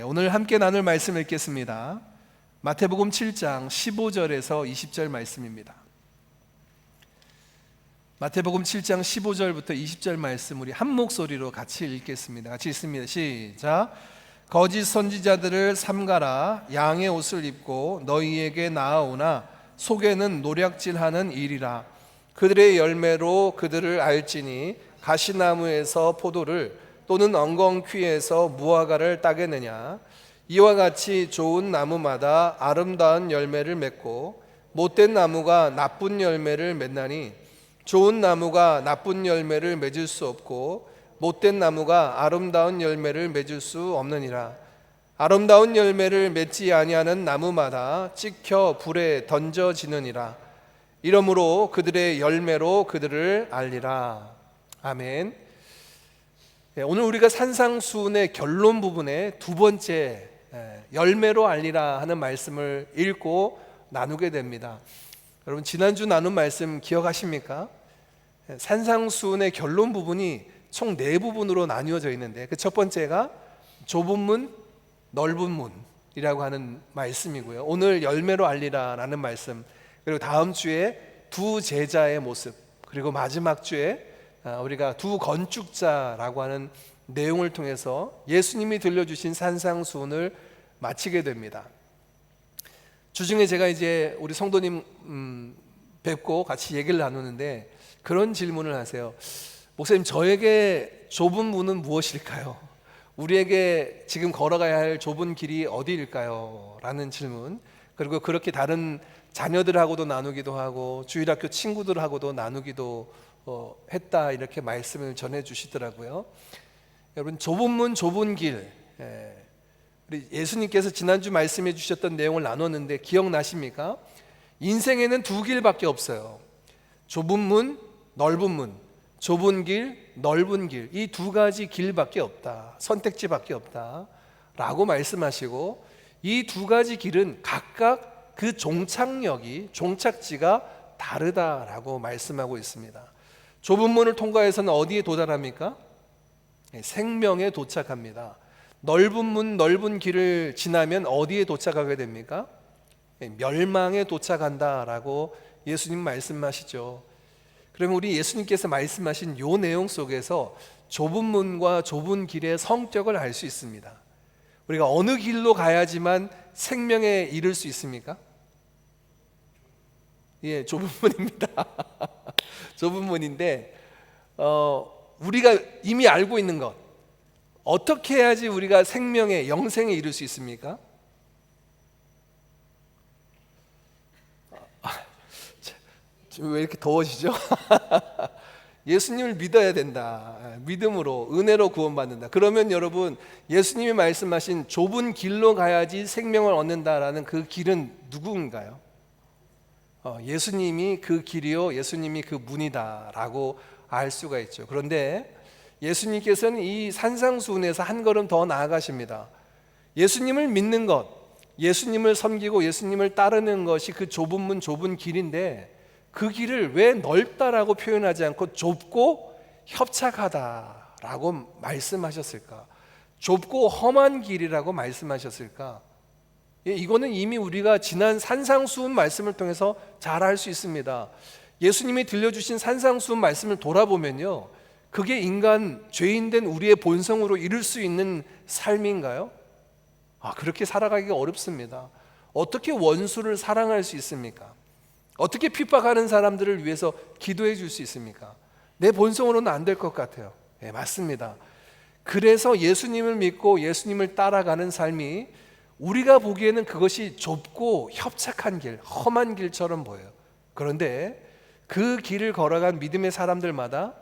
오늘 함께 나눌 말씀 읽겠습니다. 마태복음 7장 15절에서 20절 말씀입니다. 마태복음 7장 15절부터 20절 말씀 우리 한 목소리로 같이 읽겠습니다. 같이 읽습니다. 시작. 거짓 선지자들을 삼가라. 양의 옷을 입고 너희에게 나아오나 속에는 노략질하는 일이라. 그들의 열매로 그들을 알지니 가시나무에서 포도를 또는 엉겅퀴에서 무화과를 따겠느냐. 이와 같이 좋은 나무마다 아름다운 열매를 맺고 못된 나무가 나쁜 열매를 맺나니 좋은 나무가 나쁜 열매를 맺을 수 없고 못된 나무가 아름다운 열매를 맺을 수 없느니라. 아름다운 열매를 맺지 아니하는 나무마다 찍혀 불에 던져지느니라. 이러므로 그들의 열매로 그들을 알리라. 아멘. 오늘 우리가 산상수훈의 결론 부분의 두 번째 열매로 알리라 하는 말씀을 읽고 나누게 됩니다. 여러분 지난주 나눈 말씀 기억하십니까? 산상수훈의 결론 부분이 총 네 부분으로 나뉘어져 있는데 그 첫 번째가 좁은 문, 넓은 문이라고 하는 말씀이고요. 오늘 열매로 알리라 라는 말씀, 그리고 다음 주에 두 제자의 모습, 그리고 마지막 주에 우리가 두 건축자라고 하는 내용을 통해서 예수님이 들려주신 산상수훈을 마치게 됩니다. 주중에 제가 이제 우리 성도님 뵙고 같이 얘기를 나누는데 그런 질문을 하세요. 목사님, 저에게 좁은 문은 무엇일까요? 우리에게 지금 걸어가야 할 좁은 길이 어디일까요? 라는 질문. 그리고 그렇게 다른 자녀들하고도 나누기도 하고 주일학교 친구들하고도 나누기도 했다, 이렇게 말씀을 전해주시더라고요. 여러분, 좁은 문 좁은 길, 우리 예수님께서 지난주 말씀해 주셨던 내용을 나눴는데 기억나십니까? 인생에는 두 길밖에 없어요. 좁은 문, 넓은 문, 좁은 길, 넓은 길, 이 두 가지 길밖에 없다, 선택지밖에 없다 라고 말씀하시고, 이 두 가지 길은 각각 그 종착지가 다르다라고 말씀하고 있습니다. 좁은 문을 통과해서는 어디에 도달합니까? 생명에 도착합니다. 넓은 문, 넓은 길을 지나면 어디에 도착하게 됩니까? 멸망에 도착한다라고 예수님 말씀하시죠. 그러면 우리 예수님께서 말씀하신 이 내용 속에서 좁은 문과 좁은 길의 성격을 알 수 있습니다. 우리가 어느 길로 가야지만 생명에 이를 수 있습니까? 예, 좁은 문입니다. 좁은 문인데 우리가 이미 알고 있는 것, 어떻게 해야지 우리가 생명에, 영생에 이를 수 있습니까? 왜 이렇게 더워지죠? 예수님을 믿어야 된다. 믿음으로, 은혜로 구원받는다. 그러면 여러분, 예수님이 말씀하신 좁은 길로 가야지 생명을 얻는다라는 그 길은 누구인가요? 예수님이 그 길이요, 예수님이 그 문이다라고 알 수가 있죠. 그런데 예수님께서는 이 산상수훈에서 한 걸음 더 나아가십니다. 예수님을 믿는 것, 예수님을 섬기고 예수님을 따르는 것이 그 좁은 문, 좁은 길인데 그 길을 왜 넓다라고 표현하지 않고 좁고 협착하다라고 말씀하셨을까? 좁고 험한 길이라고 말씀하셨을까? 이거는 이미 우리가 지난 산상수훈 말씀을 통해서 잘 알 수 있습니다. 예수님이 들려주신 산상수훈 말씀을 돌아보면요, 그게 인간, 죄인된 우리의 본성으로 이룰 수 있는 삶인가요? 그렇게 살아가기가 어렵습니다. 어떻게 원수를 사랑할 수 있습니까? 어떻게 핍박하는 사람들을 위해서 기도해 줄 수 있습니까? 내 본성으로는 안 될 것 같아요. 네, 맞습니다. 그래서 예수님을 믿고 예수님을 따라가는 삶이 우리가 보기에는 그것이 좁고 협착한 길, 험한 길처럼 보여요. 그런데 그 길을 걸어간 믿음의 사람들마다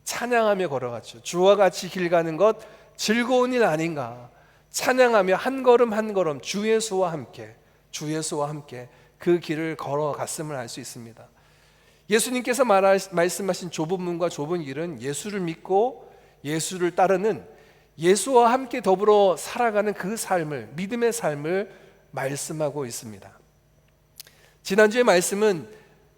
찬양하며 걸어갔죠. 주와 같이 길 가는 것 즐거운 일 아닌가. 찬양하며 한 걸음 한 걸음 주 예수와 함께 그 길을 걸어갔음을 알 수 있습니다. 예수님께서 말씀하신 좁은 문과 좁은 길은 예수를 믿고 예수를 따르는, 예수와 함께 더불어 살아가는 그 삶을, 믿음의 삶을 말씀하고 있습니다. 지난주의 말씀은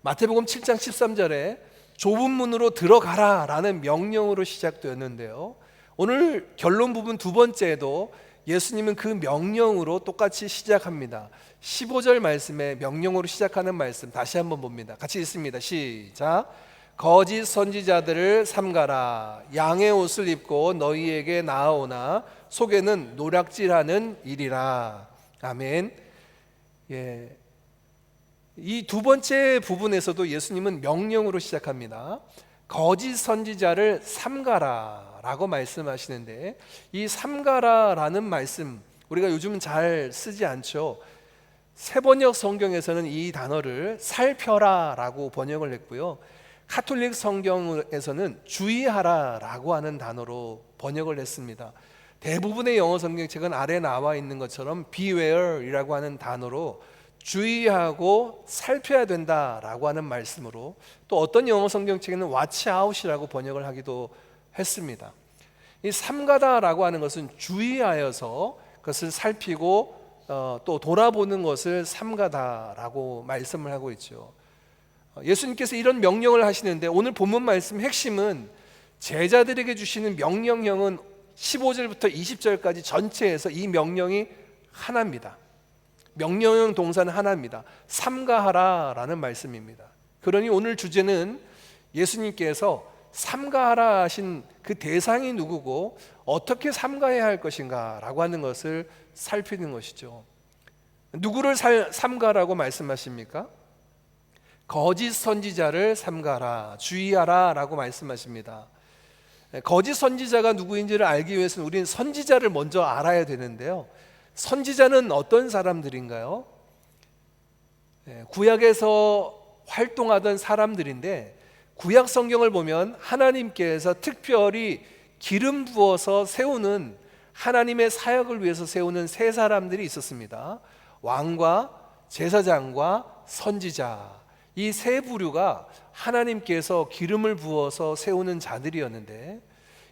마태복음 7장 13절에 좁은 문으로 들어가라 라는 명령으로 시작되었는데요, 오늘 결론 부분 두 번째에도 예수님은 그 명령으로 똑같이 시작합니다. 15절 말씀에 명령으로 시작하는 말씀 다시 한번 봅니다. 같이 읽습니다. 시작. 거짓 선지자들을 삼가라. 양의 옷을 입고 너희에게 나아오나 속에는 노략질하는 일이라. 아멘. 예. 이 두 번째 부분에서도 예수님은 명령으로 시작합니다. 거짓 선지자를 삼가라 라고 말씀하시는데, 이 삼가라 라는 말씀 우리가 요즘은 잘 쓰지 않죠. 세번역 성경에서는 이 단어를 살펴라 라고 번역을 했고요, 카톨릭 성경에서는 주의하라 라고 하는 단어로 번역을 했습니다. 대부분의 영어 성경책은 아래 나와 있는 것처럼 beware 이라고 하는 단어로 주의하고 살펴야 된다라고 하는 말씀으로, 또 어떤 영어 성경책에는 watch out이라고 번역을 하기도 했습니다. 이 삼가다라고 하는 것은 주의하여서 그것을 살피고 또 돌아보는 것을 삼가다라고 말씀을 하고 있죠. 예수님께서 이런 명령을 하시는데, 오늘 본문 말씀 핵심은 제자들에게 주시는 명령형은 15절부터 20절까지 전체에서 이 명령이 하나입니다. 명령형 동사는 하나입니다. 삼가하라 라는 말씀입니다. 그러니 오늘 주제는 예수님께서 삼가하라 하신 그 대상이 누구고 어떻게 삼가해야 할 것인가 라고 하는 것을 살피는 것이죠. 누구를 삼가라고 말씀하십니까? 거짓 선지자를 삼가라, 주의하라 라고 말씀하십니다. 거짓 선지자가 누구인지를 알기 위해서는 우리는 선지자를 먼저 알아야 되는데요, 선지자는 어떤 사람들인가요? 구약에서 활동하던 사람들인데, 구약 성경을 보면 하나님께서 특별히 기름 부어서 세우는, 하나님의 사역을 위해서 세우는 세 사람들이 있었습니다. 왕과 제사장과 선지자, 이 세 부류가 하나님께서 기름을 부어서 세우는 자들이었는데,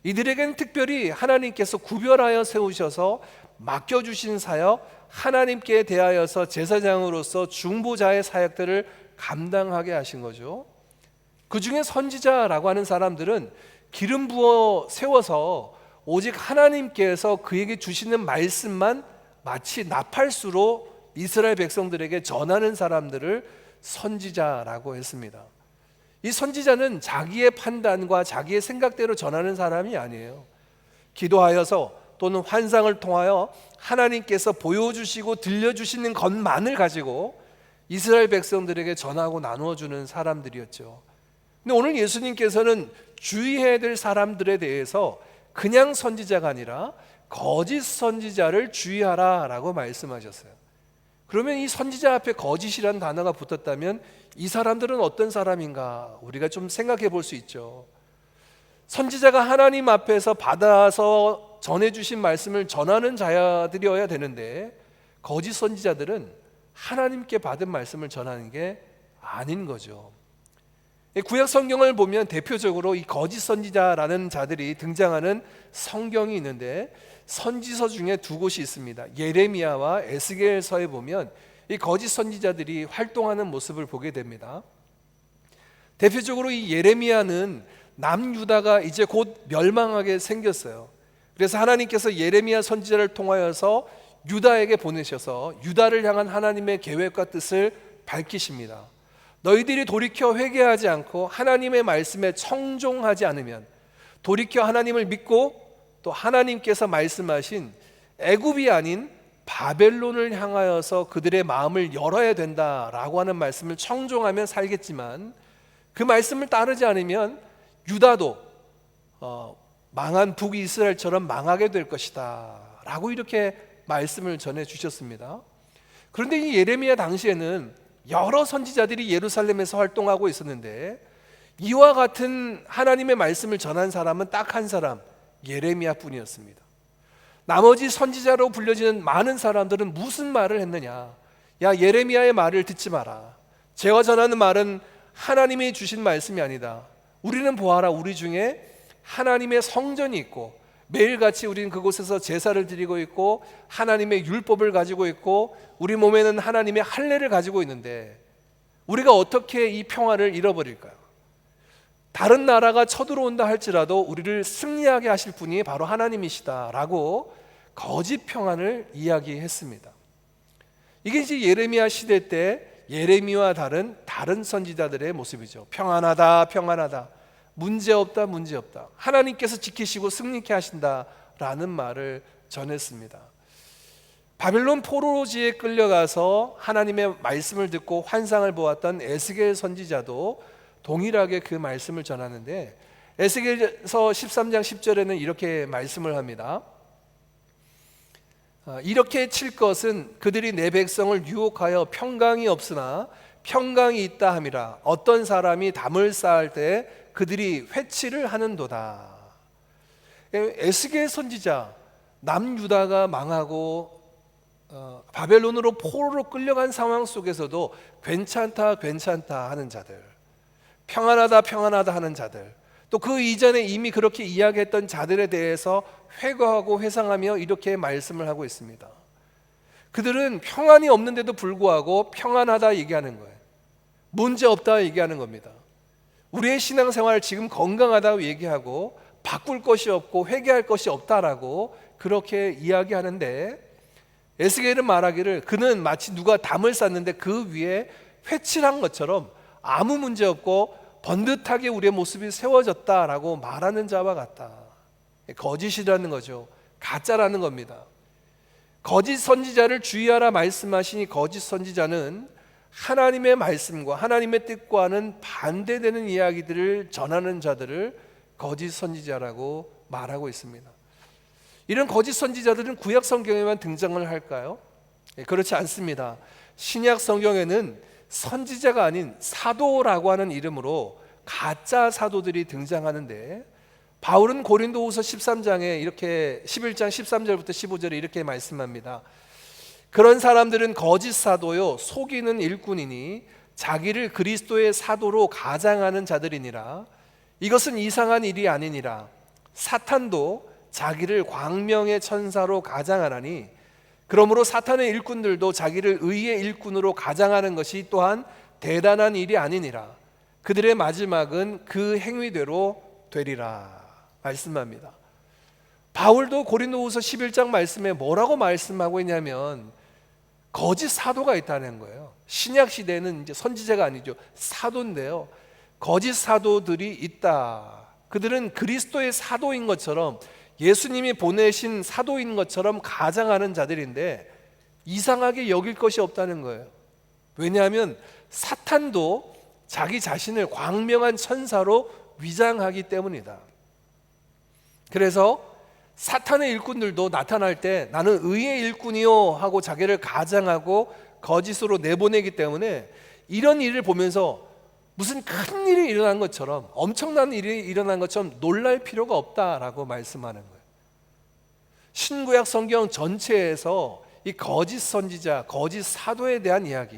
이들에게는 특별히 하나님께서 구별하여 세우셔서 맡겨주신 사역, 하나님께 대하여서 제사장으로서 중보자의 사역들을 감당하게 하신 거죠. 그 중에 선지자라고 하는 사람들은 기름 부어 세워서 오직 하나님께서 그에게 주시는 말씀만 마치 나팔수로 이스라엘 백성들에게 전하는 사람들을 선지자라고 했습니다. 이 선지자는 자기의 판단과 자기의 생각대로 전하는 사람이 아니에요. 기도하여서 또는 환상을 통하여 하나님께서 보여주시고 들려주시는 것만을 가지고 이스라엘 백성들에게 전하고 나누어 주는 사람들이었죠. 근데 오늘 예수님께서는 주의해야 될 사람들에 대해서 그냥 선지자가 아니라 거짓 선지자를 주의하라 라고 말씀하셨어요. 그러면 이 선지자 앞에 거짓이라는 단어가 붙었다면 이 사람들은 어떤 사람인가 우리가 좀 생각해 볼 수 있죠. 선지자가 하나님 앞에서 받아서 전해주신 말씀을 전하는 자들이어야 되는데, 거짓 선지자들은 하나님께 받은 말씀을 전하는 게 아닌 거죠. 구약 성경을 보면 대표적으로 이 거짓 선지자라는 자들이 등장하는 성경이 있는데, 선지서 중에 두 곳이 있습니다. 예레미야와 에스겔서에 보면 이 거짓 선지자들이 활동하는 모습을 보게 됩니다. 대표적으로 이 예레미야는 남유다가 이제 곧 멸망하게 생겼어요. 그래서 하나님께서 예레미야 선지자를 통하여서 유다에게 보내셔서 유다를 향한 하나님의 계획과 뜻을 밝히십니다. 너희들이 돌이켜 회개하지 않고 하나님의 말씀에 청종하지 않으면, 돌이켜 하나님을 믿고 또 하나님께서 말씀하신 애굽이 아닌 바벨론을 향하여서 그들의 마음을 열어야 된다라고 하는 말씀을 청종하면 살겠지만, 그 말씀을 따르지 않으면 유다도 망한 북이스라엘처럼 망하게 될 것이다 라고 이렇게 말씀을 전해 주셨습니다. 그런데 이 예레미야 당시에는 여러 선지자들이 예루살렘에서 활동하고 있었는데, 이와 같은 하나님의 말씀을 전한 사람은 딱 한 사람, 예레미야 뿐이었습니다. 나머지 선지자로 불려지는 많은 사람들은 무슨 말을 했느냐? 야, 예레미야의 말을 듣지 마라. 제가 전하는 말은 하나님이 주신 말씀이 아니다. 우리는 보아라, 우리 중에 하나님의 성전이 있고 매일같이 우리는 그곳에서 제사를 드리고 있고 하나님의 율법을 가지고 있고 우리 몸에는 하나님의 할례를 가지고 있는데 우리가 어떻게 이 평화를 잃어버릴까요? 다른 나라가 쳐들어온다 할지라도 우리를 승리하게 하실 분이 바로 하나님이시다라고 거짓 평안을 이야기했습니다. 이게 이제 예레미야 시대 때 예레미야와 다른 선지자들의 모습이죠. 평안하다, 평안하다, 문제없다, 문제없다, 하나님께서 지키시고 승리케 하신다라는 말을 전했습니다. 바벨론 포로지에 끌려가서 하나님의 말씀을 듣고 환상을 보았던 에스겔 선지자도 동일하게 그 말씀을 전하는데, 에스겔서 13장 10절에는 이렇게 말씀을 합니다. 이렇게 칠 것은 그들이 내 백성을 유혹하여 평강이 없으나 평강이 있다 함이라. 어떤 사람이 담을 쌓을 때 그들이 회치를 하는도다. 에스겔 선지자, 남유다가 망하고 바벨론으로 포로로 끌려간 상황 속에서도 괜찮다 괜찮다 하는 자들, 평안하다 평안하다 하는 자들, 또 그 이전에 이미 그렇게 이야기했던 자들에 대해서 회고하고 회상하며 이렇게 말씀을 하고 있습니다. 그들은 평안이 없는데도 불구하고 평안하다 얘기하는 거예요. 문제없다 얘기하는 겁니다. 우리의 신앙생활 지금 건강하다고 얘기하고 바꿀 것이 없고 회개할 것이 없다라고 그렇게 이야기하는데, 에스겔은 말하기를 그는 마치 누가 담을 쌓는데 그 위에 회칠한 것처럼 아무 문제 없고 번듯하게 우리의 모습이 세워졌다라고 말하는 자와 같다. 거짓이라는 거죠. 가짜라는 겁니다. 거짓 선지자를 주의하라 말씀하시니, 거짓 선지자는 하나님의 말씀과 하나님의 뜻과는 반대되는 이야기들을 전하는 자들을 거짓 선지자라고 말하고 있습니다. 이런 거짓 선지자들은 구약 성경에만 등장을 할까요? 그렇지 않습니다. 신약 성경에는 선지자가 아닌 사도라고 하는 이름으로 가짜 사도들이 등장하는데, 바울은 고린도후서 13장에 이렇게 11장 13절부터 15절에 이렇게 말씀합니다. 그런 사람들은 거짓 사도요 속이는 일꾼이니 자기를 그리스도의 사도로 가장하는 자들이니라. 이것은 이상한 일이 아니니라. 사탄도 자기를 광명의 천사로 가장하나니, 그러므로 사탄의 일꾼들도 자기를 의의 일꾼으로 가장하는 것이 또한 대단한 일이 아니니라. 그들의 마지막은 그 행위대로 되리라 말씀합니다. 바울도 고린도후서 11장 말씀에 뭐라고 말씀하고 있냐면, 거짓 사도가 있다는 거예요. 신약 시대는 이제 선지자가 아니죠, 사도인데요. 거짓 사도들이 있다. 그들은 그리스도의 사도인 것처럼, 예수님이 보내신 사도인 것처럼 가장하는 자들인데 이상하게 여길 것이 없다는 거예요. 왜냐하면 사탄도 자기 자신을 광명한 천사로 위장하기 때문이다. 그래서 사탄의 일꾼들도 나타날 때 나는 의의 일꾼이요 하고 자기를 가장하고 거짓으로 내보내기 때문에, 이런 일을 보면서 무슨 큰 일이 일어난 것처럼, 엄청난 일이 일어난 것처럼 놀랄 필요가 없다라고 말씀하는 거예요. 신구약 성경 전체에서 이 거짓 선지자, 거짓 사도에 대한 이야기,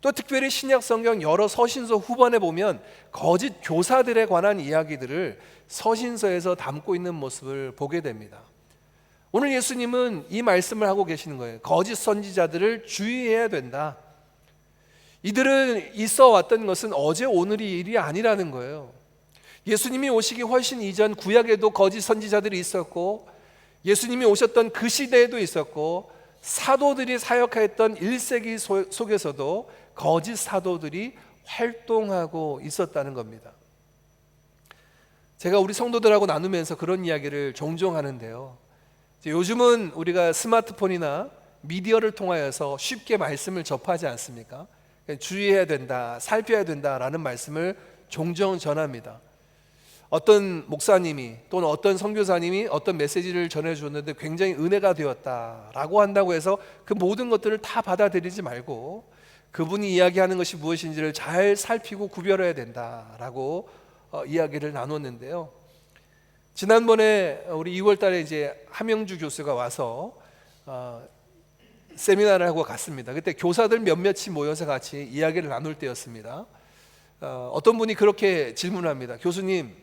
또 특별히 신약 성경 여러 서신서 후반에 보면 거짓 교사들에 관한 이야기들을 서신서에서 담고 있는 모습을 보게 됩니다. 오늘 예수님은 이 말씀을 하고 계시는 거예요. 거짓 선지자들을 주의해야 된다. 이들은 있어 왔던 것은 어제 오늘이 일이 아니라는 거예요. 예수님이 오시기 훨씬 이전 구약에도 거짓 선지자들이 있었고, 예수님이 오셨던 그 시대에도 있었고, 사도들이 사역했던 1세기 속에서도 거짓 사도들이 활동하고 있었다는 겁니다. 제가 우리 성도들하고 나누면서 그런 이야기를 종종 하는데요, 요즘은 우리가 스마트폰이나 미디어를 통하여서 쉽게 말씀을 접하지 않습니까? 주의해야 된다, 살펴야 된다라는 말씀을 종종 전합니다. 어떤 목사님이 또는 어떤 선교사님이 어떤 메시지를 전해주었는데 굉장히 은혜가 되었다라고 한다고 해서 그 모든 것들을 다 받아들이지 말고 그분이 이야기하는 것이 무엇인지를 잘 살피고 구별해야 된다라고 이야기를 나눴는데요. 지난번에 우리 2월 달에 이제 함영주 교수가 와서 세미나를 하고 갔습니다. 그때 교사들 몇몇이 모여서 같이 이야기를 나눌 때였습니다. 어떤 분이 그렇게 질문합니다. 교수님,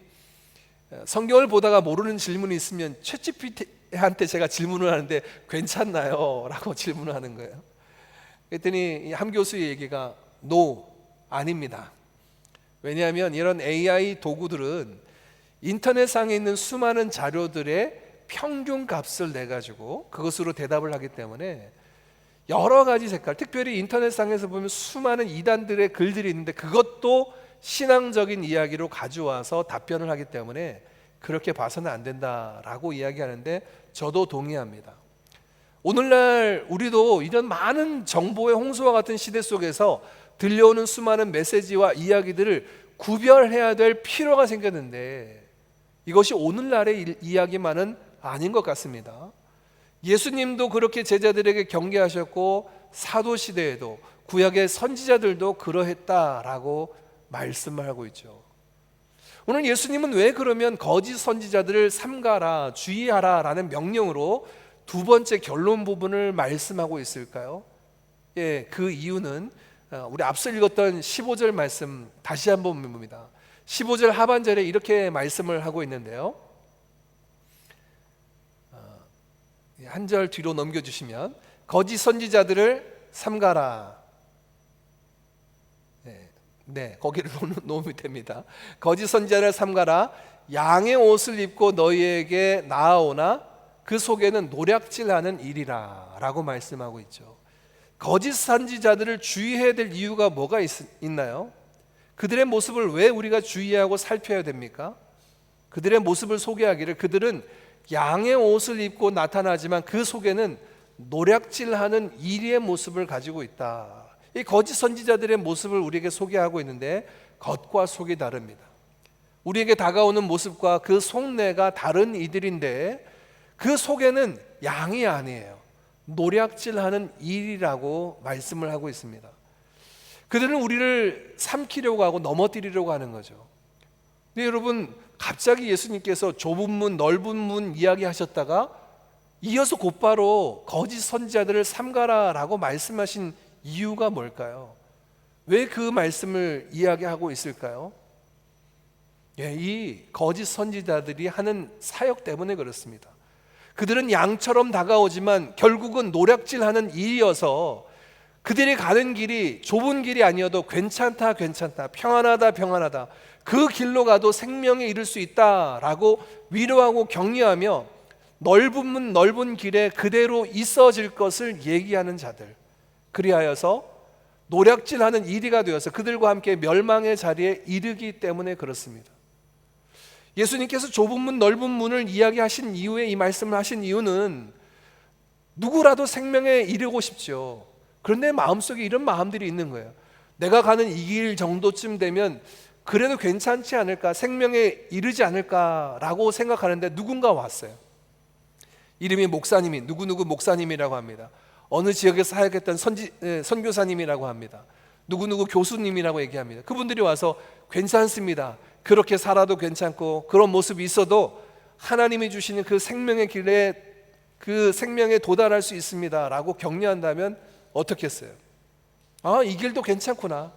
성경을 보다가 모르는 질문이 있으면 챗GPT한테 제가 질문을 하는데 괜찮나요? 라고 질문을 하는 거예요. 그랬더니 함 교수의 얘기가 NO, 아닙니다. 왜냐하면 이런 AI 도구들은 인터넷상에 있는 수많은 자료들의 평균값을 내가지고 그것으로 대답을 하기 때문에 여러 가지 색깔, 특별히 인터넷상에서 보면 수많은 이단들의 글들이 있는데 그것도 신앙적인 이야기로 가져와서 답변을 하기 때문에 그렇게 봐서는 안 된다라고 이야기하는데 저도 동의합니다. 오늘날 우리도 이런 많은 정보의 홍수와 같은 시대 속에서 들려오는 수많은 메시지와 이야기들을 구별해야 될 필요가 생겼는데 이것이 오늘날의 이야기만은 아닌 것 같습니다. 예수님도 그렇게 제자들에게 경계하셨고 사도시대에도 구약의 선지자들도 그러했다라고 말씀을 하고 있죠. 오늘 예수님은 왜 그러면 거짓 선지자들을 삼가라, 주의하라 라는 명령으로 두 번째 결론 부분을 말씀하고 있을까요? 그 이유는 우리 앞서 읽었던 15절 말씀 다시 한번 봅니다. 15절 하반절에 이렇게 말씀을 하고 있는데요, 한 절 뒤로 넘겨주시면 거짓 선지자들을 삼가라. 거기를 놓으면 됩니다. 거짓 선지자를 삼가라. 양의 옷을 입고 너희에게 나아오나 그 속에는 노략질하는 일이라 라고 말씀하고 있죠. 거짓 선지자들을 주의해야 될 이유가 뭐가 있나요? 그들의 모습을 왜 우리가 주의하고 살펴야 됩니까? 그들의 모습을 소개하기를 그들은 양의 옷을 입고 나타나지만 그 속에는 노략질하는 이리의 모습을 가지고 있다. 이 거짓 선지자들의 모습을 우리에게 소개하고 있는데 겉과 속이 다릅니다. 우리에게 다가오는 모습과 그 속내가 다른 이들인데 그 속에는 양이 아니에요. 노략질하는 일이라고 말씀을 하고 있습니다. 그들은 우리를 삼키려고 하고 넘어뜨리려고 하는 거죠. 근데 여러분, 갑자기 예수님께서 좁은 문, 넓은 문 이야기하셨다가 이어서 곧바로 거짓 선지자들을 삼가라라고 말씀하신 이유가 뭘까요? 왜 그 말씀을 이야기하고 있을까요? 이 거짓 선지자들이 하는 사역 때문에 그렇습니다. 그들은 양처럼 다가오지만 결국은 노략질하는 일이어서 그들이 가는 길이 좁은 길이 아니어도 괜찮다, 평안하다 그 길로 가도 생명에 이를 수 있다라고 위로하고 격려하며 넓은 문, 넓은 길에 그대로 있어질 것을 얘기하는 자들, 그리하여서 노략질하는 이리가 되어서 그들과 함께 멸망의 자리에 이르기 때문에 그렇습니다. 예수님께서 좁은 문, 넓은 문을 이야기하신 이후에 이 말씀을 하신 이유는 누구라도 생명에 이르고 싶죠. 그런데 마음속에 이런 마음들이 있는 거예요. 내가 가는 이 길 정도쯤 되면 그래도 괜찮지 않을까, 생명에 이르지 않을까라고 생각하는데 누군가 왔어요. 이름이 목사님이 누구누구 목사님이라고 합니다. 어느 지역에 사역했던 선교사님이라고 합니다. 누구누구 교수님이라고 얘기합니다. 그분들이 와서 괜찮습니다, 그렇게 살아도 괜찮고 그런 모습이 있어도 하나님이 주시는 그 생명의 길에 그 생명에 도달할 수 있습니다 라고 격려한다면 어떻겠어요? 이 길도 괜찮구나,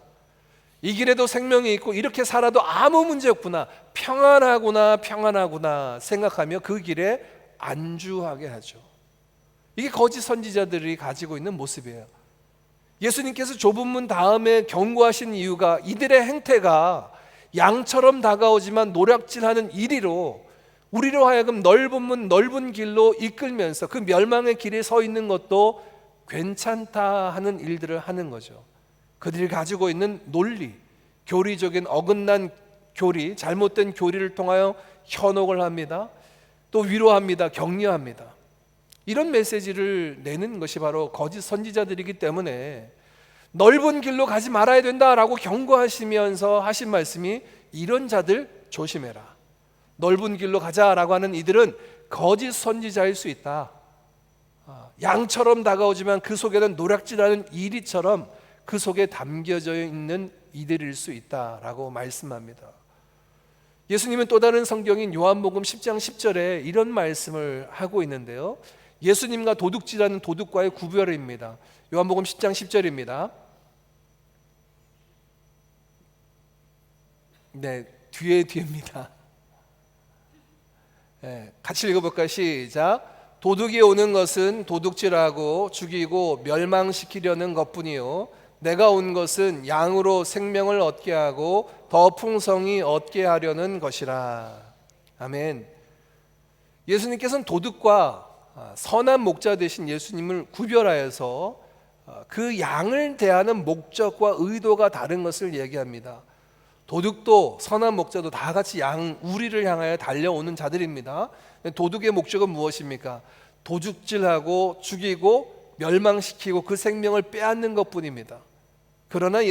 이 길에도 생명이 있고 이렇게 살아도 아무 문제 없구나, 평안하구나 생각하며 그 길에 안주하게 하죠. 이게 거짓 선지자들이 가지고 있는 모습이에요. 예수님께서 좁은 문 다음에 경고하신 이유가 이들의 행태가 양처럼 다가오지만 노략질하는 이리로 우리로 하여금 넓은 문, 넓은 길로 이끌면서 그 멸망의 길에 서 있는 것도 괜찮다 하는 일들을 하는 거죠. 그들이 가지고 있는 논리, 교리적인 어긋난 교리, 잘못된 교리를 통하여 현혹을 합니다. 또 위로합니다, 격려합니다. 이런 메시지를 내는 것이 바로 거짓 선지자들이기 때문에 넓은 길로 가지 말아야 된다라고 경고하시면서 하신 말씀이 이런 자들 조심해라. 넓은 길로 가자라고 하는 이들은 거짓 선지자일 수 있다. 양처럼 다가오지만 그 속에는 노략질하는 이리처럼 그 속에 담겨져 있는 이들일 수 있다라고 말씀합니다. 예수님은 또 다른 성경인 요한복음 10장 10절에 이런 말씀을 하고 있는데요, 예수님과 도둑질하는 도둑과의 구별입니다. 요한복음 10장 10절입니다. 뒤입니다. 같이 읽어볼까요? 시작. 도둑이 오는 것은 도둑질하고 죽이고 멸망시키려는 것뿐이요 내가 온 것은 양으로 생명을 얻게 하고 더 풍성히 얻게 하려는 것이라. 아멘. 예수님께서는 도둑과 선한 목자 되신 예수님을 구별하여서 그 양을 대하는 목적과 의도가 다른 것을 얘기합니다. 도둑도 선한 목자도 다 같이 양 우리를 향하여 달려오는 자들입니다. 도둑의 목적은 무엇입니까? 도둑질하고 죽이고 멸망시키고 그 생명을 빼앗는 것뿐입니다. 그러나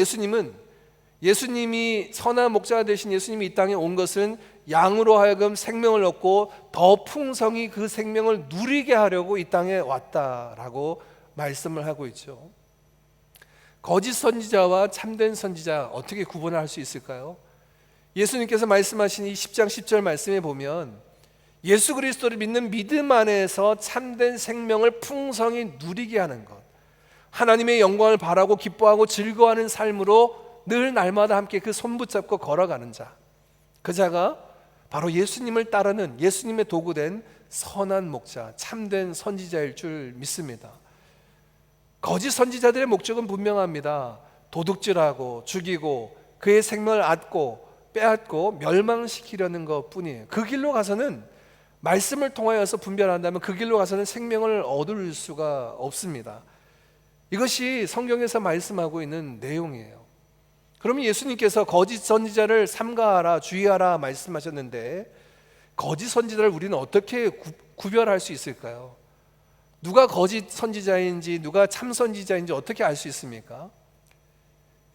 예수님이 선한 목자가 되신 예수님이 이 땅에 온 것은 양으로 하여금 생명을 얻고 더 풍성히 그 생명을 누리게 하려고 이 땅에 왔다라고 말씀을 하고 있죠. 거짓 선지자와 참된 선지자 어떻게 구분할 수 있을까요? 예수님께서 말씀하신 이 10장 10절 말씀에 보면 예수 그리스도를 믿는 믿음 안에서 참된 생명을 풍성히 누리게 하는 것, 하나님의 영광을 바라고 기뻐하고 즐거워하는 삶으로 늘 날마다 함께 그 손 붙잡고 걸어가는 자, 그 자가 바로 예수님을 따르는 예수님의 도구된 선한 목자, 참된 선지자일 줄 믿습니다. 거짓 선지자들의 목적은 분명합니다. 도둑질하고 죽이고 그의 생명을 빼앗고 멸망시키려는 것뿐이에요. 그 길로 가서는 말씀을 통하여서 분별한다면 그 길로 가서는 생명을 얻을 수가 없습니다. 이것이 성경에서 말씀하고 있는 내용이에요. 그러면 예수님께서 거짓 선지자를 삼가하라 주의하라 말씀하셨는데 거짓 선지자를 우리는 어떻게 구별할 수 있을까요? 누가 거짓 선지자인지 누가 참 선지자인지 어떻게 알 수 있습니까?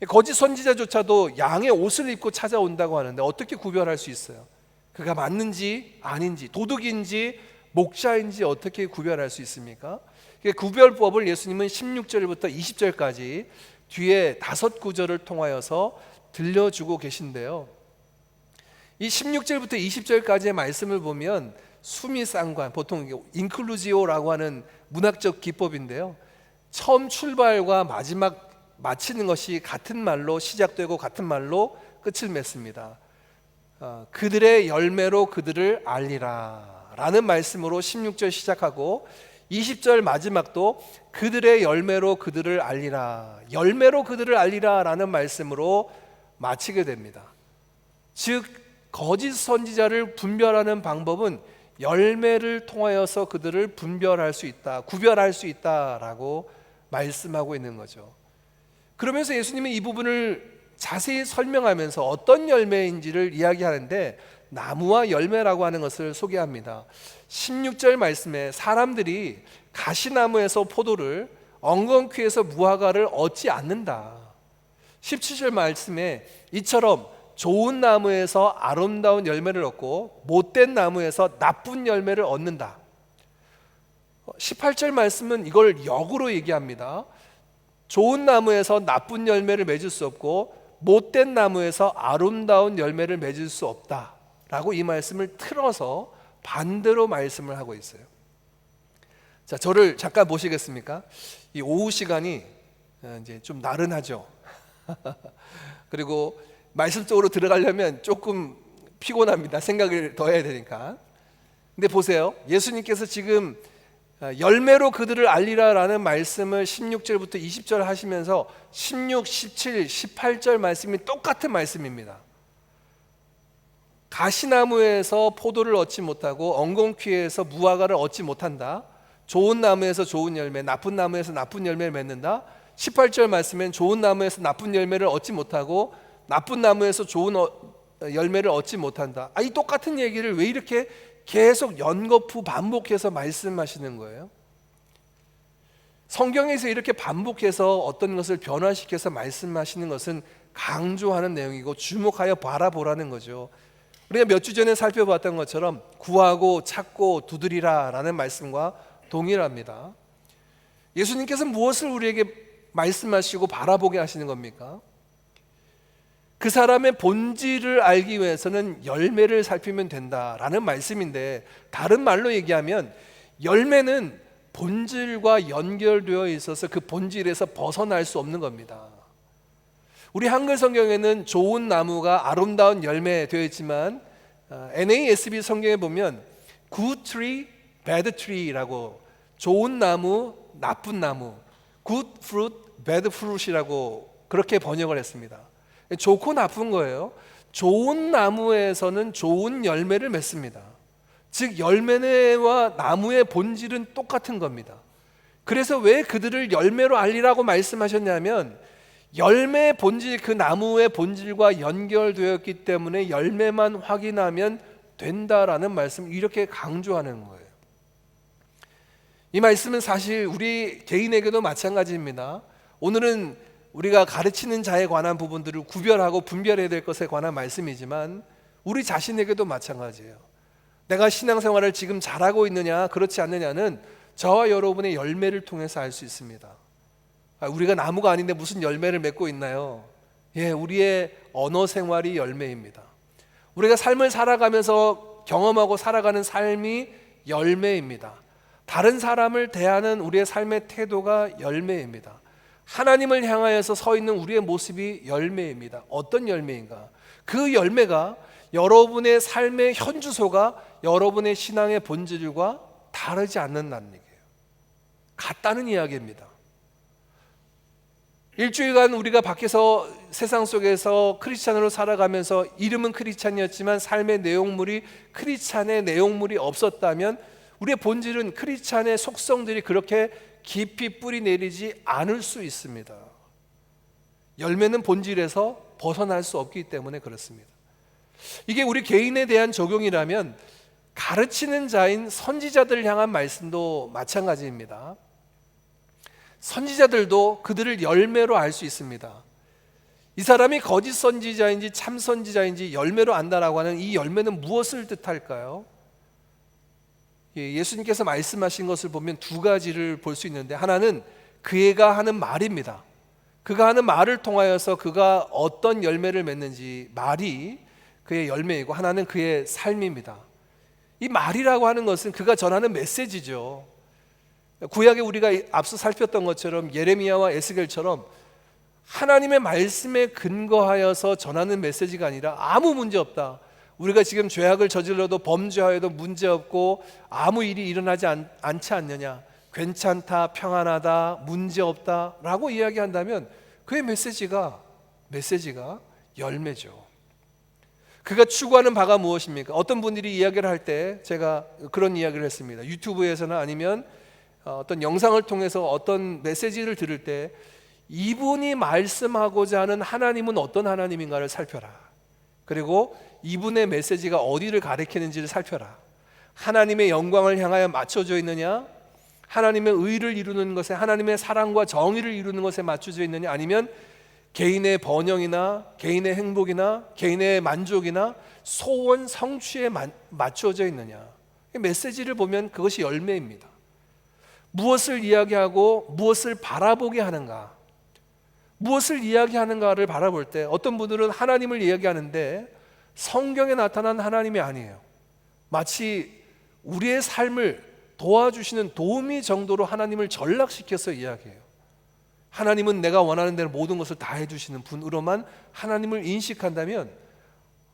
거짓 선지자조차도 양의 옷을 입고 찾아온다고 하는데 어떻게 구별할 수 있어요? 그가 맞는지 아닌지, 도둑인지 목자인지 어떻게 구별할 수 있습니까? 구별법을 예수님은 16절부터 20절까지 뒤에 5구절을 통하여서 들려주고 계신데요, 이 16절부터 20절까지의 말씀을 보면 수미상관, 보통 인클루지오라고 하는 문학적 기법인데요, 처음 출발과 마지막 마치는 것이 같은 말로 시작되고 같은 말로 끝을 맺습니다. 그들의 열매로 그들을 알리라 라는 말씀으로 16절 시작하고 20절 마지막도 그들의 열매로 그들을 알리라, 열매로 그들을 알리라 라는 말씀으로 마치게 됩니다. 즉 거짓 선지자를 분별하는 방법은 열매를 통하여서 그들을 분별할 수 있다, 구별할 수 있다라고 말씀하고 있는 거죠. 그러면서 예수님은 이 부분을 자세히 설명하면서 어떤 열매인지를 이야기하는데 나무와 열매라고 하는 것을 소개합니다. 16절 말씀에 사람들이 가시나무에서 포도를 엉겅퀴에서 무화과를 얻지 않는다. 17절 말씀에 이처럼 좋은 나무에서 아름다운 열매를 얻고 못된 나무에서 나쁜 열매를 얻는다. 18절 말씀은 이걸 역으로 얘기합니다. 좋은 나무에서 나쁜 열매를 맺을 수 없고 못된 나무에서 아름다운 열매를 맺을 수 없다 라고 이 말씀을 틀어서 반대로 말씀을 하고 있어요. 자, 저를 잠깐 보시겠습니까? 이 오후 시간이 이제 좀 나른하죠. 그리고 말씀 쪽으로 들어가려면 조금 피곤합니다. 생각을 더 해야 되니까. 근데 보세요, 예수님께서 지금 열매로 그들을 알리라라는 말씀을 16절부터 20절 하시면서 16, 17, 18절 말씀이 똑같은 말씀입니다. 가시나무에서 포도를 얻지 못하고 엉겅퀴에서 무화과를 얻지 못한다. 좋은 나무에서 좋은 열매, 나쁜 나무에서 나쁜 열매를 맺는다. 18절 말씀엔 좋은 나무에서 나쁜 열매를 얻지 못하고 나쁜 나무에서 좋은 열매를 얻지 못한다. 이 똑같은 얘기를 왜 이렇게 계속 연거푸 반복해서 말씀하시는 거예요? 성경에서 이렇게 반복해서 어떤 것을 변화시켜서 말씀하시는 것은 강조하는 내용이고 주목하여 바라보라는 거죠. 우리가 몇 주 전에 살펴봤던 것처럼 구하고 찾고 두드리라 라는 말씀과 동일합니다. 예수님께서 무엇을 우리에게 말씀하시고 바라보게 하시는 겁니까? 그 사람의 본질을 알기 위해서는 열매를 살피면 된다라는 말씀인데, 다른 말로 얘기하면 열매는 본질과 연결되어 있어서 그 본질에서 벗어날 수 없는 겁니다. 우리 한글 성경에는 좋은 나무가 아름다운 열매 되어 있지만 NASB 성경에 보면 good tree, bad tree라고, 좋은 나무, 나쁜 나무, good fruit, bad fruit이라고 그렇게 번역을 했습니다. 좋고 나쁜 거예요. 좋은 나무에서는 좋은 열매를 맺습니다. 즉 열매와 나무의 본질은 똑같은 겁니다. 그래서 왜 그들을 열매로 알리라고 말씀하셨냐면 열매의 본질, 그 나무의 본질과 연결되었기 때문에 열매만 확인하면 된다라는 말씀, 이렇게 강조하는 거예요. 이 말씀은 사실 우리 개인에게도 마찬가지입니다. 오늘은 우리가 가르치는 자에 관한 부분들을 구별하고 분별해야 될 것에 관한 말씀이지만 우리 자신에게도 마찬가지예요. 내가 신앙생활을 지금 잘하고 있느냐 그렇지 않느냐는 저와 여러분의 열매를 통해서 알 수 있습니다. 우리가 나무가 아닌데 무슨 열매를 맺고 있나요? 우리의 언어 생활이 열매입니다. 우리가 삶을 살아가면서 경험하고 살아가는 삶이 열매입니다. 다른 사람을 대하는 우리의 삶의 태도가 열매입니다. 하나님을 향하여서 서 있는 우리의 모습이 열매입니다. 어떤 열매인가? 그 열매가 여러분의 삶의 현주소가 여러분의 신앙의 본질과 다르지 않는다는 얘기예요. 같다는 이야기입니다. 일주일간 우리가 밖에서 세상 속에서 크리스찬으로 살아가면서 이름은 크리스찬이었지만 삶의 내용물이 크리스찬의 내용물이 없었다면 우리의 본질은 크리스찬의 속성들이 그렇게 깊이 뿌리 내리지 않을 수 있습니다. 열매는 본질에서 벗어날 수 없기 때문에 그렇습니다. 이게 우리 개인에 대한 적용이라면 가르치는 자인 선지자들을 향한 말씀도 마찬가지입니다. 선지자들도 그들을 열매로 알 수 있습니다. 이 사람이 거짓 선지자인지 참 선지자인지 열매로 안다라고 하는 이 열매는 무엇을 뜻할까요? 예수님께서 말씀하신 것을 보면 두 가지를 볼 수 있는데, 하나는 그가 하는 말입니다. 그가 하는 말을 통하여서 그가 어떤 열매를 맺는지, 말이 그의 열매이고, 하나는 그의 삶입니다. 이 말이라고 하는 것은 그가 전하는 메시지죠. 구약에 우리가 앞서 살폈던 것처럼 예레미야와 에스겔처럼 하나님의 말씀에 근거하여서 전하는 메시지가 아니라 아무 문제 없다, 우리가 지금 죄악을 저질러도 범죄하여도 문제없고 아무 일이 일어나지 않지 않느냐, 괜찮다, 평안하다, 문제없다 라고 이야기한다면 그의 메시지가 열매죠. 그가 추구하는 바가 무엇입니까? 어떤 분들이 이야기를 할 때 제가 그런 이야기를 했습니다. 유튜브에서나 아니면 어떤 영상을 통해서 어떤 메시지를 들을 때 이분이 말씀하고자 하는 하나님은 어떤 하나님인가를 살펴라. 그리고 이분의 메시지가 어디를 가리키는지를 살펴라. 하나님의 영광을 향하여 맞춰져 있느냐, 하나님의 의를 이루는 것에, 하나님의 사랑과 정의를 이루는 것에 맞춰져 있느냐, 아니면 개인의 번영이나 개인의 행복이나 개인의 만족이나 소원 성취에 맞춰져 있느냐. 메시지를 보면 그것이 열매입니다. 무엇을 이야기하고 무엇을 바라보게 하는가, 무엇을 이야기하는가를 바라볼 때 어떤 분들은 하나님을 이야기하는데 성경에 나타난 하나님이 아니에요. 마치 우리의 삶을 도와주시는 도우미 정도로 하나님을 전락시켜서 이야기해요. 하나님은 내가 원하는 대로 모든 것을 다 해주시는 분으로만 하나님을 인식한다면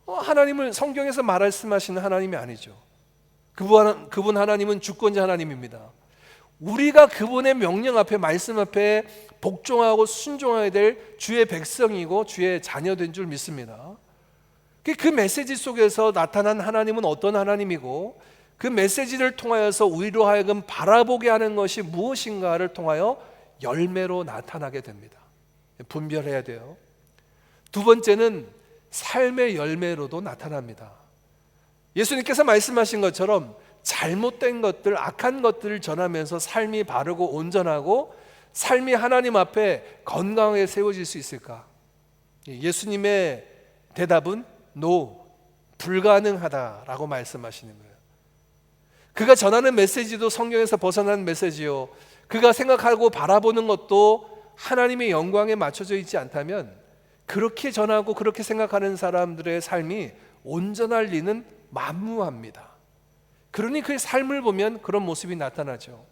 하나님을 성경에서 말씀하시는 하나님이 아니죠. 그분 하나님은 주권자 하나님입니다. 우리가 그분의 명령 앞에, 말씀 앞에 복종하고 순종해야 될 주의 백성이고 주의 자녀된 줄 믿습니다. 그 메시지 속에서 나타난 하나님은 어떤 하나님이고, 그 메시지를 통하여서 우리로 하여금 바라보게 하는 것이 무엇인가를 통하여 열매로 나타나게 됩니다. 분별해야 돼요. 두 번째는 삶의 열매로도 나타납니다. 예수님께서 말씀하신 것처럼 잘못된 것들, 악한 것들을 전하면서 삶이 바르고 온전하고 삶이 하나님 앞에 건강하게 세워질 수 있을까? 예수님의 대답은 No, 불가능하다라고 말씀하시는 거예요. 그가 전하는 메시지도 성경에서 벗어난 메시지요, 그가 생각하고 바라보는 것도 하나님의 영광에 맞춰져 있지 않다면 그렇게 전하고 그렇게 생각하는 사람들의 삶이 온전할 리는 만무합니다. 그러니 그의 삶을 보면 그런 모습이 나타나죠.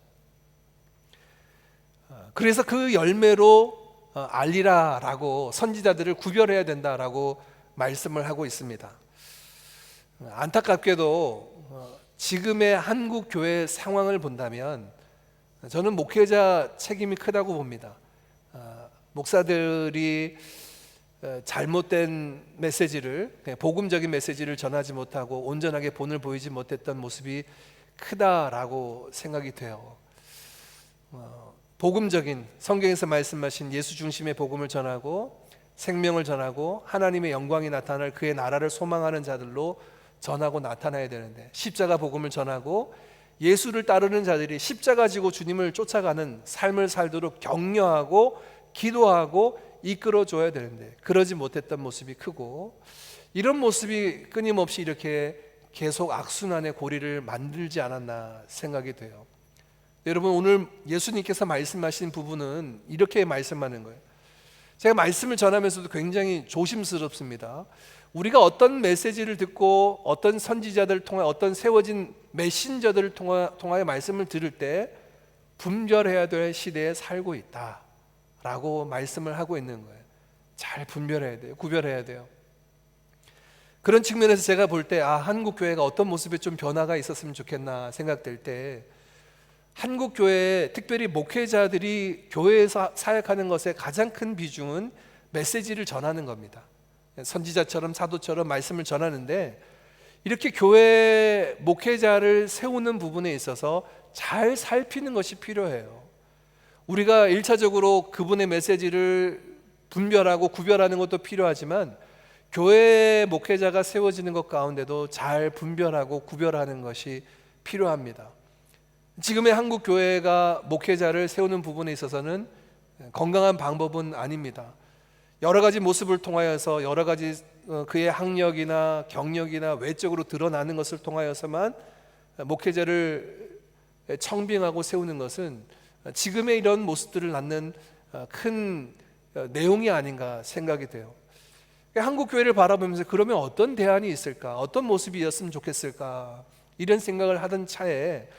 그래서 그 열매로 알리라라고 선지자들을 구별해야 된다라고 말씀을 하고 있습니다. 안타깝게도 지금의 한국 교회 상황을 본다면 저는 목회자 책임이 크다고 봅니다. 목사들이 잘못된 메시지를, 복음적인 메시지를 전하지 못하고 온전하게 본을 보이지 못했던 모습이 크다라고 생각이 돼요. 복음적인, 성경에서 말씀하신 예수 중심의 복음을 전하고 생명을 전하고 하나님의 영광이 나타날 그의 나라를 소망하는 자들로 전하고 나타나야 되는데, 십자가 복음을 전하고 예수를 따르는 자들이 십자가 지고 주님을 쫓아가는 삶을 살도록 격려하고 기도하고 이끌어줘야 되는데 그러지 못했던 모습이 크고, 이런 모습이 끊임없이 이렇게 계속 악순환의 고리를 만들지 않았나 생각이 돼요. 여러분, 오늘 예수님께서 말씀하신 부분은 이렇게 말씀하는 거예요. 제가 말씀을 전하면서도 굉장히 조심스럽습니다. 우리가 어떤 메시지를 듣고 어떤 선지자들을 통해 어떤 세워진 메신저들을 통하여 말씀을 들을 때 분별해야 될 시대에 살고 있다라고 말씀을 하고 있는 거예요. 잘 분별해야 돼요. 구별해야 돼요. 그런 측면에서 제가 볼 때 한국 교회가 어떤 모습에 좀 변화가 있었으면 좋겠나 생각될 때, 한국 교회, 특별히 목회자들이 교회에서 사역하는 것의 가장 큰 비중은 메시지를 전하는 겁니다. 선지자처럼 사도처럼 말씀을 전하는데, 이렇게 교회 목회자를 세우는 부분에 있어서 잘 살피는 것이 필요해요. 우리가 1차적으로 그분의 메시지를 분별하고 구별하는 것도 필요하지만, 교회 목회자가 세워지는 것 가운데도 잘 분별하고 구별하는 것이 필요합니다. 지금의 한국 교회가 목회자를 세우는 부분에 있어서는 건강한 방법은 아닙니다. 여러 가지 모습을 통하여서 여러 가지 그의 학력이나 경력이나 외적으로 드러나는 것을 통하여서만 목회자를 청빙하고 세우는 것은 지금의 이런 모습들을 낳는 큰 내용이 아닌가 생각이 돼요. 한국 교회를 바라보면서 그러면 어떤 대안이 있을까? 어떤 모습이었으면 좋겠을까? 이런 생각을 하던 차에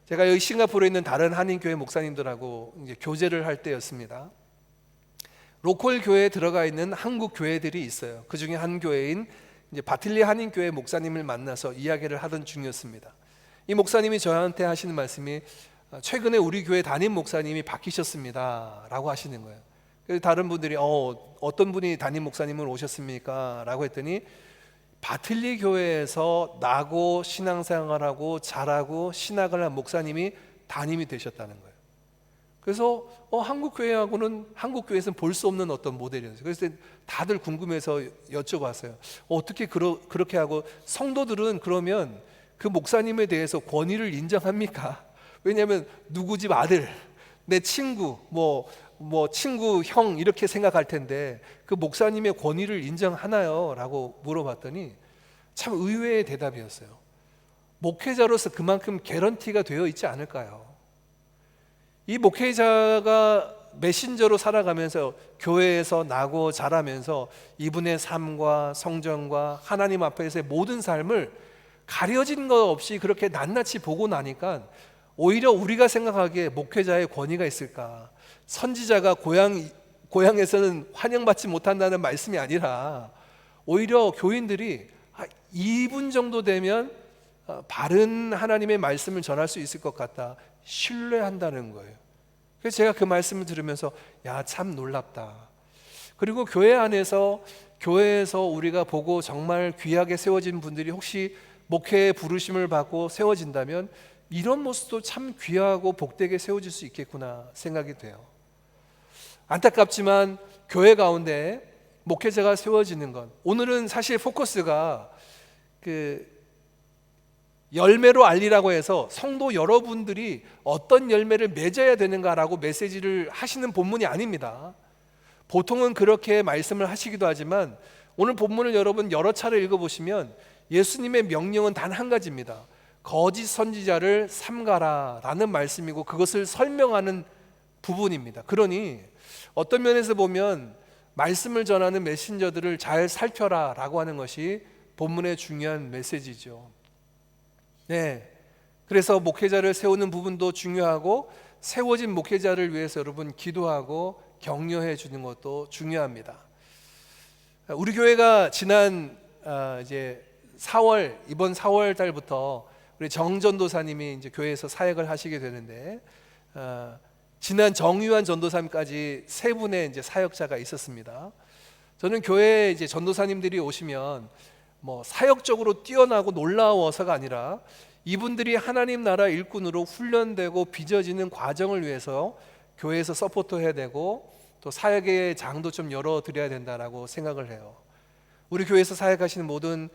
제가 여기 싱가포르에 있는 다른 한인교회 목사님들하고 이제 교제를 할 때였습니다. 로컬 교회에 들어가 있는 한국 교회들이 있어요. 그 중에 한 교회인 이제 바틀리 한인교회 목사님을 만나서 이야기를 하던 중이었습니다. 이 목사님이 저한테 하시는 말씀이, 최근에 우리 교회 담임 목사님이 바뀌셨습니다 라고 하시는 거예요. 그래서 다른 분들이 어떤 분이 담임 목사님을 오셨습니까? 라고 했더니, 바틀리 교회에서 나고 신앙생활하고 자라고 신학을 한 목사님이 담임이 되셨다는 거예요. 그래서 한국 교회하고는, 한국 교회에서는 볼 수 없는 어떤 모델이었어요. 그래서 다들 궁금해서 여쭤봤어요. 어떻게 그렇게 하고, 성도들은 그러면 그 목사님에 대해서 권위를 인정합니까? 왜냐하면 누구 집 아들, 내 친구, 뭐 친구, 형 이렇게 생각할 텐데 그 목사님의 권위를 인정하나요? 라고 물어봤더니 참 의외의 대답이었어요. 목회자로서 그만큼 개런티가 되어 있지 않을까요? 이 목회자가 메신저로 살아가면서 교회에서 나고 자라면서 이분의 삶과 성정과 하나님 앞에서의 모든 삶을 가려진 것 없이 그렇게 낱낱이 보고 나니까 오히려 우리가 생각하기에 목회자의 권위가 있을까? 선지자가 고향에서는 환영받지 못한다는 말씀이 아니라 오히려 교인들이 이분 정도 되면 바른 하나님의 말씀을 전할 수 있을 것 같다, 신뢰한다는 거예요. 그래서 제가 그 말씀을 들으면서 참 놀랍다. 그리고 교회에서 우리가 보고 정말 귀하게 세워진 분들이 혹시 목회의 부르심을 받고 세워진다면 이런 모습도 참 귀하고 복되게 세워질 수 있겠구나 생각이 돼요. 안타깝지만 교회 가운데 목회자가 세워지는 것, 오늘은 사실 포커스가 그 열매로 알리라고 해서 성도 여러분들이 어떤 열매를 맺어야 되는가라고 메시지를 하시는 본문이 아닙니다. 보통은 그렇게 말씀을 하시기도 하지만 오늘 본문을 여러분 여러 차례 읽어보시면 예수님의 명령은 단 한 가지입니다. 거짓 선지자를 삼가라 라는 말씀이고, 그것을 설명하는 부분입니다. 그러니 어떤 면에서 보면 말씀을 전하는 메신저들을 잘 살펴라 라고 하는 것이 본문의 중요한 메시지죠. 네, 그래서 목회자를 세우는 부분도 중요하고, 세워진 목회자를 위해서 여러분 기도하고 격려해 주는 것도 중요합니다. 우리 교회가 지난 이번 4월 달부터 우리 정전도사님이 이제 교회에서 사역을 하시게 되는데, 지난 정유한 전도사님까지 세 분의 이제 사역자가 있었습니다. 저는 교회에 이제 전도사님들이 오시면 뭐 사역적으로 뛰어나고 놀라워서가 아니라 이분들이 하나님 나라 일꾼으로 훈련되고 빚어지는 과정을 위해서 교회에서 서포트해야 되고 또 사역의 장도 좀 열어드려야 된다라고 생각을 해요. 우리 교회에서 사역하시는 모든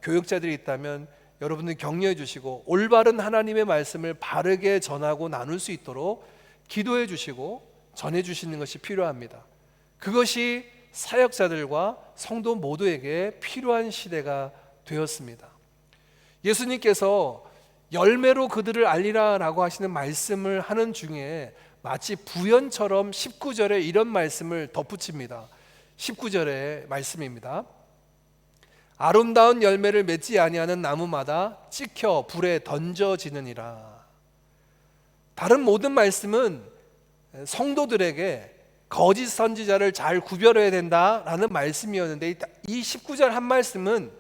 교육자들이 있다면 여러분들 격려해 주시고 올바른 하나님의 말씀을 바르게 전하고 나눌 수 있도록 기도해 주시고 전해 주시는 것이 필요합니다. 그것이 사역자들과 성도 모두에게 필요한 시대가 되었습니다. 예수님께서 열매로 그들을 알리라 라고 하시는 말씀을 하는 중에 마치 부연처럼 19절에 이런 말씀을 덧붙입니다. 19절의 말씀입니다. 아름다운 열매를 맺지 아니하는 나무마다 찍혀 불에 던져지느니라. 다른 모든 말씀은 성도들에게 거짓 선지자를 잘 구별해야 된다라는 말씀이었는데 이 19절 한 말씀은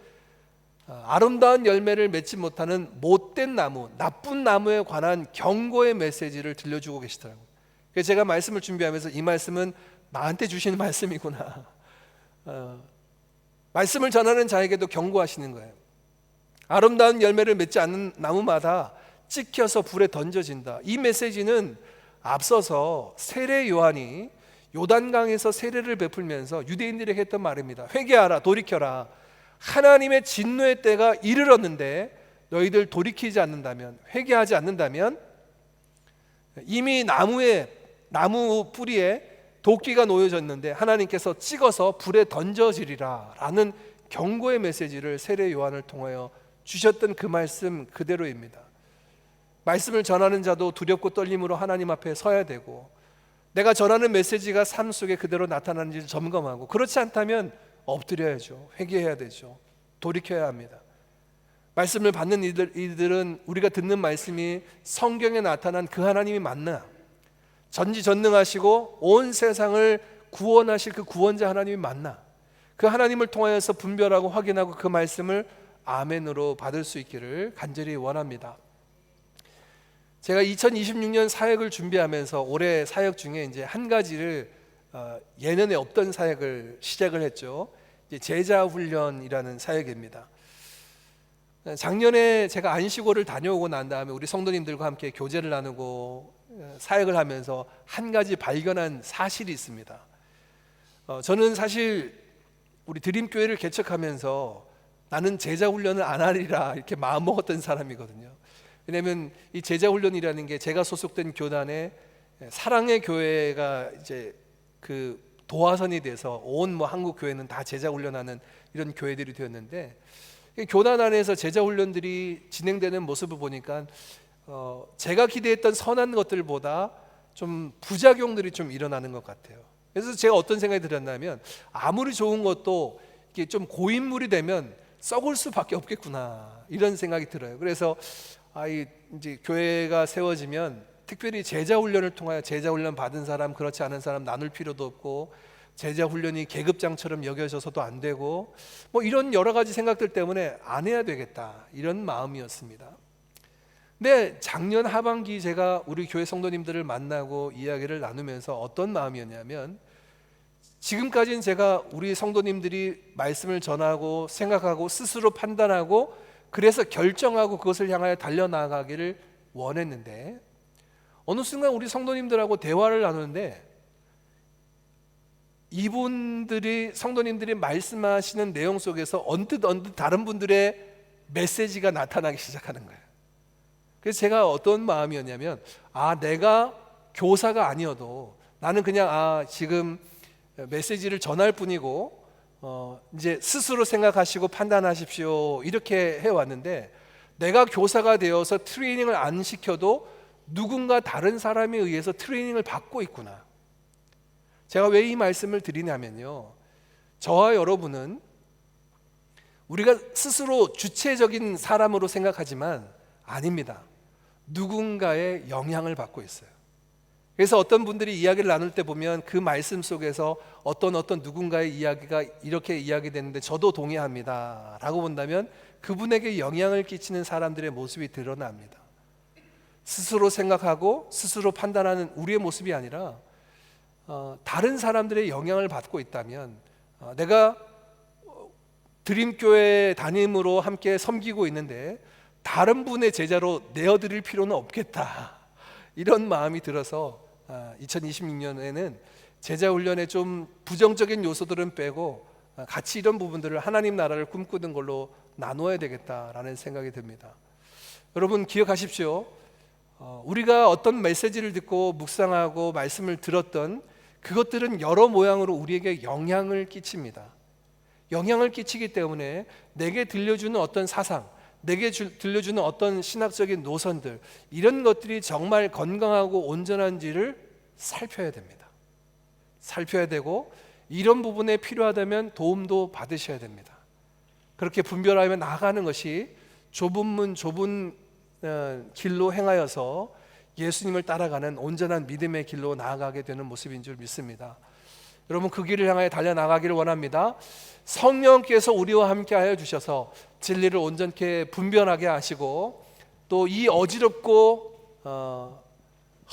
아름다운 열매를 맺지 못하는 못된 나무, 나쁜 나무에 관한 경고의 메시지를 들려주고 계시더라고요. 그래서 제가 말씀을 준비하면서 이 말씀은 나한테 주시는 말씀이구나. 말씀을 전하는 자에게도 경고하시는 거예요. 아름다운 열매를 맺지 않는 나무마다 찍혀서 불에 던져진다. 이 메시지는 앞서서 세례 요한이 요단강에서 세례를 베풀면서 유대인들에게 했던 말입니다. 회개하라, 돌이켜라. 하나님의 진노의 때가 이르렀는데 너희들 돌이키지 않는다면, 회개하지 않는다면 이미 나무 뿌리에 도끼가 놓여졌는데 하나님께서 찍어서 불에 던져지리라 라는 경고의 메시지를 세례 요한을 통하여 주셨던 그 말씀 그대로입니다. 말씀을 전하는 자도 두렵고 떨림으로 하나님 앞에 서야 되고, 내가 전하는 메시지가 삶 속에 그대로 나타나는지를 점검하고, 그렇지 않다면 엎드려야죠. 회개해야 되죠. 돌이켜야 합니다. 말씀을 받는 이들은 우리가 듣는 말씀이 성경에 나타난 그 하나님이 맞나, 전지전능하시고 온 세상을 구원하실 그 구원자 하나님이 맞나, 그 하나님을 통하여서 분별하고 확인하고 그 말씀을 아멘으로 받을 수 있기를 간절히 원합니다. 제가 2026년 사역을 준비하면서 올해 사역 중에 이제 한 가지를 예년에 없던 사역을 시작을 했죠. 이제 제자 훈련이라는 사역입니다. 작년에 제가 안식월을 다녀오고 난 다음에 우리 성도님들과 함께 교제를 나누고 사역을 하면서 한 가지 발견한 사실이 있습니다. 저는 사실 우리 드림교회를 개척하면서 나는 제자 훈련을 안 하리라 이렇게 마음먹었던 사람이거든요. 왜냐하면 이 제자 훈련이라는 게 제가 소속된 교단에 사랑의 교회가 이제 그 도화선이 돼서 온 뭐 한국 교회는 다 제자 훈련하는 이런 교회들이 되었는데, 교단 안에서 제자 훈련들이 진행되는 모습을 보니까 제가 기대했던 선한 것들보다 좀 부작용들이 좀 일어나는 것 같아요. 그래서 제가 어떤 생각이 들었냐면, 아무리 좋은 것도 이게 좀 고인물이 되면 썩을 수밖에 없겠구나 이런 생각이 들어요. 그래서 이제 교회가 세워지면 특별히 제자 훈련을 통하여 제자 훈련 받은 사람, 그렇지 않은 사람 나눌 필요도 없고, 제자 훈련이 계급장처럼 여겨져서도 안 되고, 뭐 이런 여러 가지 생각들 때문에 안 해야 되겠다 이런 마음이었습니다. 근데 작년 하반기 제가 우리 교회 성도님들을 만나고 이야기를 나누면서 어떤 마음이었냐면, 지금까지는 제가 우리 성도님들이 말씀을 전하고 생각하고 스스로 판단하고 그래서 결정하고 그것을 향하여 달려나가기를 원했는데, 어느 순간 우리 성도님들하고 대화를 나누는데 이분들이 성도님들이 말씀하시는 내용 속에서 언뜻 다른 분들의 메시지가 나타나기 시작하는 거예요. 그래서 제가 어떤 마음이었냐면, 내가 교사가 아니어도 나는 그냥 지금 메시지를 전할 뿐이고 이제 스스로 생각하시고 판단하십시오 이렇게 해왔는데, 내가 교사가 되어서 트레이닝을 안 시켜도 누군가 다른 사람에 의해서 트레이닝을 받고 있구나. 제가 왜 이 말씀을 드리냐면요, 저와 여러분은 우리가 스스로 주체적인 사람으로 생각하지만 아닙니다. 누군가의 영향을 받고 있어요. 그래서 어떤 분들이 이야기를 나눌 때 보면 그 말씀 속에서 어떤 누군가의 이야기가 이렇게 이야기되는데 저도 동의합니다 라고 본다면 그분에게 영향을 끼치는 사람들의 모습이 드러납니다. 스스로 생각하고 스스로 판단하는 우리의 모습이 아니라 다른 사람들의 영향을 받고 있다면 내가 드림교회 담임으로 함께 섬기고 있는데 다른 분의 제자로 내어드릴 필요는 없겠다, 이런 마음이 들어서 2026년에는 제자 훈련에 좀 부정적인 요소들은 빼고 같이 이런 부분들을 하나님 나라를 꿈꾸는 걸로 나누어야 되겠다라는 생각이 듭니다. 여러분 기억하십시오. 우리가 어떤 메시지를 듣고 묵상하고 말씀을 들었던 그것들은 여러 모양으로 우리에게 영향을 끼칩니다. 영향을 끼치기 때문에 내게 들려주는 어떤 사상, 내게 들려주는 어떤 신학적인 노선들, 이런 것들이 정말 건강하고 온전한지를 살펴야 됩니다. 살펴야 되고 이런 부분에 필요하다면 도움도 받으셔야 됩니다. 그렇게 분별하며 나아가는 것이 좁은 문 좁은 길로 행하여서 예수님을 따라가는 온전한 믿음의 길로 나아가게 되는 모습인 줄 믿습니다. 여러분 그 길을 향하여 달려나가기를 원합니다. 성령께서 우리와 함께 하여 주셔서 진리를 온전케 분별하게 하시고 또 이 어지럽고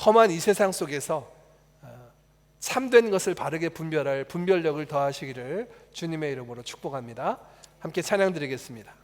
험한 이 세상 속에서 참된 것을 바르게 분별할 분별력을 더하시기를 주님의 이름으로 축복합니다. 함께 찬양 드리겠습니다.